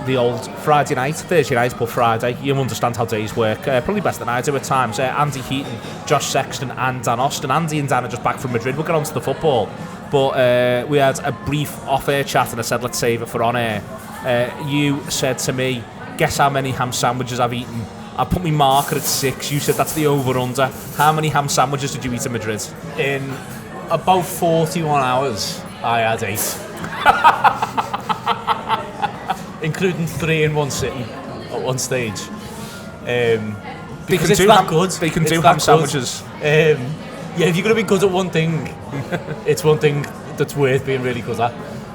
the old Friday night, Thursday night, but Friday. You understand how days work. Probably better than I do at times. Andy Heaton, Josh Sexton and Dan Austin. Andy and Dan are just back from Madrid. We'll get on to the football. But we had a brief off-air chat and I said, let's save it for on-air. You said to me, guess how many ham sandwiches I've eaten. I put my marker at 6. You said that's the over-under. How many ham sandwiches did you eat in Madrid? In about 41 hours, I had 8. Including 3 in one sitting at one stage. Because it's that good. They can do ham sandwiches. Yeah, if you're going to be good at one thing, it's one thing that's worth being really good at.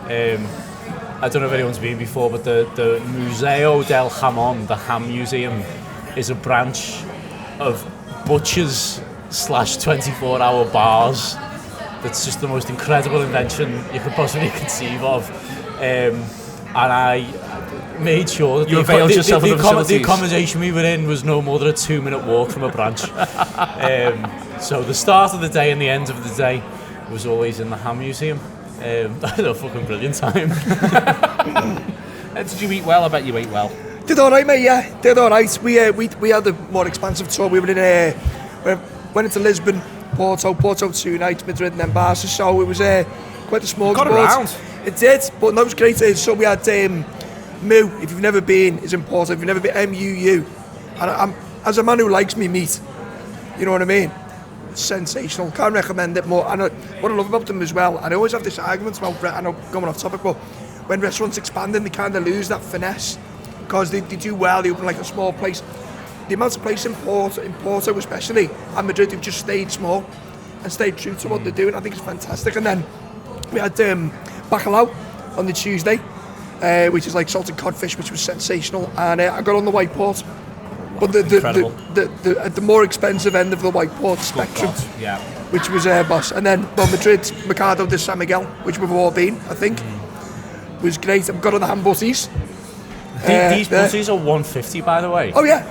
I don't know if anyone's been before, but the Museo del Jamón, the Ham Museum, is a branch of butchers / 24-hour bars. That's just the most incredible invention you could possibly conceive of. And I made sure that the accommodation we were in was no more than a 2-minute walk from a branch. So the start of the day and the end of the day was always in the Ham Museum. I had a fucking brilliant time. Did you eat well? I bet you ate well. Did all right, mate. Yeah, did all right. We had a more expansive tour. We were in went into Lisbon, Porto 2 nights, Madrid, and then Barca. So it was quite a small. Got around. It did, but that was great. So we had Moo. If you've never been, is in Porto. If you've never been, MUU. And I'm, as a man who likes me meat, you know what I mean. It's sensational. Can't recommend it more. And what I love about them as well. And I always have this argument about. I know going off topic, but when restaurants expanding, they kind of lose that finesse. Because they do well, they open like a small place. The amount of place in Porto especially, and Madrid, they've just stayed small and stayed true to what they're doing. I think it's fantastic. And then we had bacalhau on the Tuesday, which is like salted codfish, which was sensational. And I got on the white port, but the more expensive end of the white port spectrum, which was Airbus. And then Madrid, Mercado de San Miguel, which we've all been, I think, was great. I've got on the ham butties. These butties are $150, by the way. Oh yeah.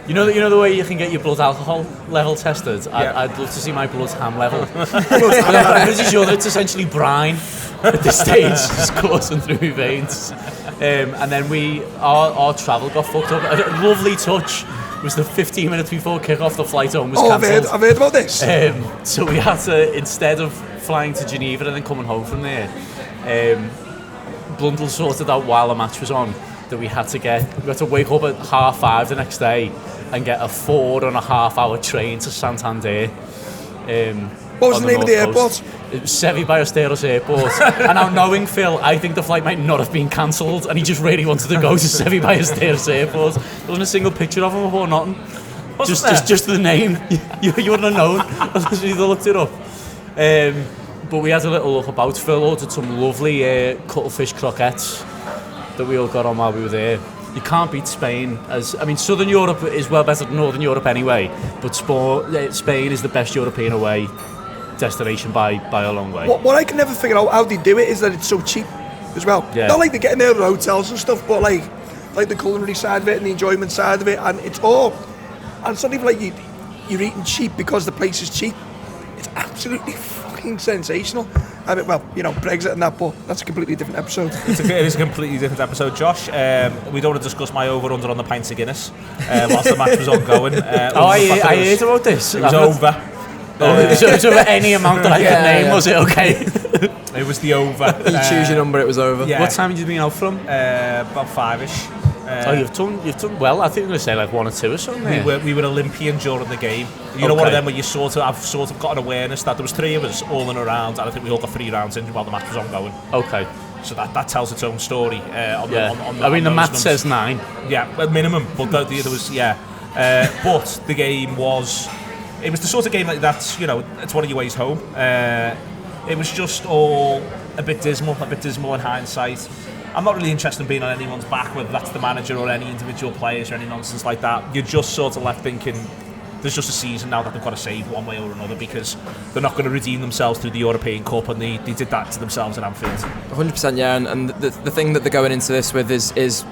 You know the way you can get your blood alcohol level tested. I'd love to see my blood ham level. I'm pretty sure that it's essentially brine at this stage, just coursing through my veins. And then our travel got fucked up. A lovely touch was the 15 minutes before kick-off, the flight home was cancelled. I've heard about this. So we had to, instead of flying to Geneva and then coming home from there, Blundell sorted out while the match was on that we had to wake up at 5:30 the next day and get a 4.5-hour train to Santander. What was the name of the airport? It was Sevi Ballesteros Airport. And now knowing Phil, I think the flight might not have been cancelled and he just really wanted to go to Sevi Ballesteros Airport. There wasn't a single picture of him or nothing. Just the name. You wouldn't have known unless you'd looked it up. But we had a little look about. Phil ordered some lovely cuttlefish croquettes that we all got on while we were there. You can't beat Spain. Southern Europe is well better than Northern Europe anyway, but Spain is the best European away destination by a long way. What I can never figure out how they do it is that it's so cheap as well. Yeah. Not like they're getting their hotels and stuff, but like the culinary side of it and the enjoyment side of it, and it's not even like you're eating cheap because the place is cheap. It's absolutely fucking sensational. Brexit and that, but that's a completely different episode. It is a completely different episode, Josh. We don't want to discuss my over-under on the pints of Guinness whilst the match was ongoing. I heard about this. It was over. So it was over any amount that I could name, was it? Okay. It was the over. You choose your number, it was over. Yeah. What time did you been out from? About 5ish. You've done well. I think I'm going to say like 1 or 2 or something. We were Olympian during the game. You know, one of them where I've sort of got an awareness that there was 3 of us all in a round, and I think we all got 3 rounds in while the match was ongoing. Okay. So that tells its own story. The math says 9. Yeah, minimum. But there was but the game was. It was the sort of game like that's, it's one of your ways home. It was just all a bit dismal in hindsight. I'm not really interested in being on anyone's back, whether that's the manager or any individual players or any nonsense like that. You're just sort of left thinking there's just a season now that they've got to save one way or another, because they're not going to redeem themselves through the European Cup, and they did that to themselves at Anfield. 100%, yeah, and the thing that they're going into this with is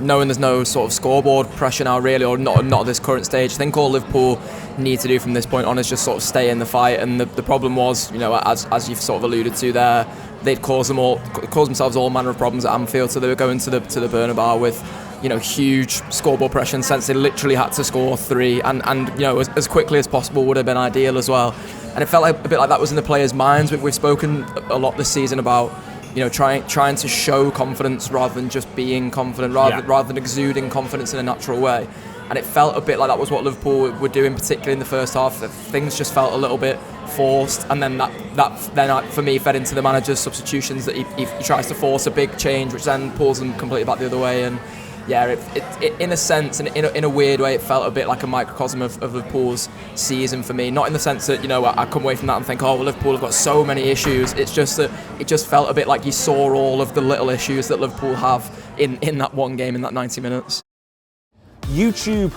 knowing there's no sort of scoreboard pressure now really, or not at this current stage. I think all Liverpool need to do from this point on is just sort of stay in the fight. And the problem was, you know, as you've sort of alluded to there, they'd caused themselves all manner of problems at Anfield. So they were going to the Bernabeu with, you know, huge scoreboard pressure, and since they literally had to score 3, and you know, as quickly as possible would have been ideal as well. And it felt like a bit like that was in the players' minds. We've spoken a lot this season about, you know, trying to show confidence rather than just being confident, rather than exuding confidence in a natural way. And it felt a bit like that was what Liverpool were doing, particularly in the first half. Things just felt a little bit forced, and then that for me fed into the manager's substitutions, that he tries to force a big change, which then pulls them completely back the other way. And yeah, it in a sense, and in a weird way, it felt a bit like a microcosm of Liverpool's season for me. Not in the sense that, you know, I come away from that and think, oh, well, Liverpool have got so many issues. It's just that it just felt a bit like you saw all of the little issues that Liverpool have in that one game, in that 90 minutes. YouTube,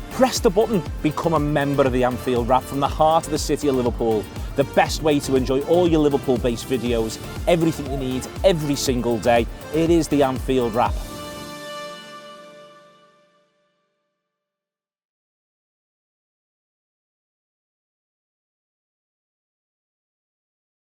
press the button, become a member of the Anfield Wrap, from the heart of the city of Liverpool. The best way to enjoy all your Liverpool-based videos, everything you need, every single day. It is the Anfield Wrap.